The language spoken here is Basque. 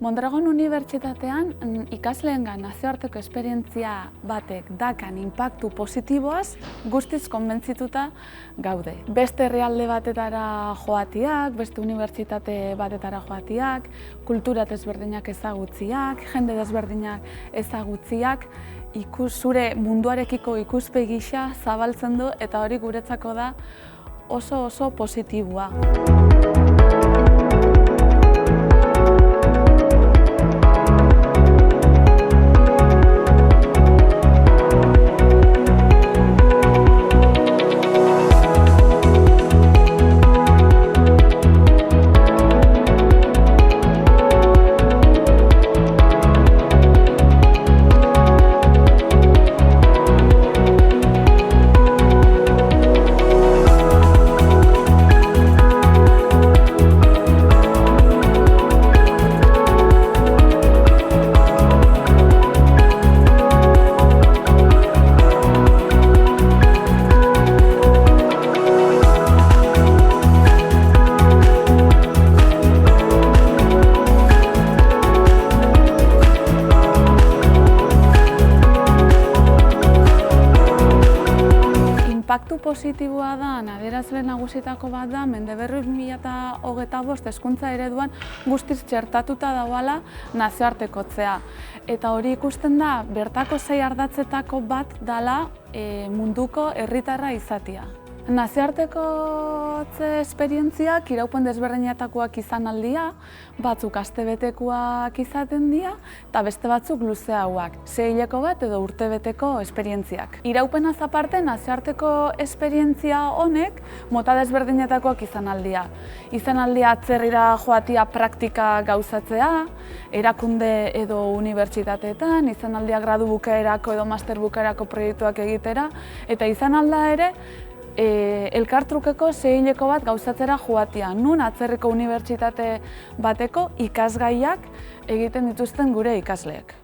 Mondragon Unibertsitatean ikasleengan nazioarteko esperientzia batek dakan inpaktu positiboaz guztiz konbentzituta gaude. Beste herrialde batetara joatiak, beste unibertsitate batetara joatiak, kultura desberdinak ezagutziak, jende desberdinak ezagutziak, zure munduarekiko ikuspegi gisa zabaltzen du eta hori guretzako da oso positiboa. Inpaktu positiboa da, adierazle nagusietako bat da, Mendeberri 2025 hezkuntza ereduan guztiz txertatuta dagoela nazioartekotzea. Eta hori ikusten da, bertako 6 ardatzetako bat dela munduko herritarra izatea. Nazioartekotze esperientziak iraupen desberdinetakoak izan aldia, batzuk astebetekoak izaten dira, eta beste batzuk luzeagoak, 6 hileko bat edo urtebeteko esperientziak. Iraupenaz aparte, nazioarteko esperientzia honek mota desberdinetakoak izan aldia. Izan aldia atzerrira joatia praktika gauzatzea, erakunde edo unibertsitateetan, izan aldia gradu bukaerako edo master bukaerako proiektuak egitera, eta izan alda ere, elkartrukeko 6 hileko bat gauzatzera joatia, nun atzerriko unibertsitate bateko ikasgaiak egiten dituzten gure ikasleek.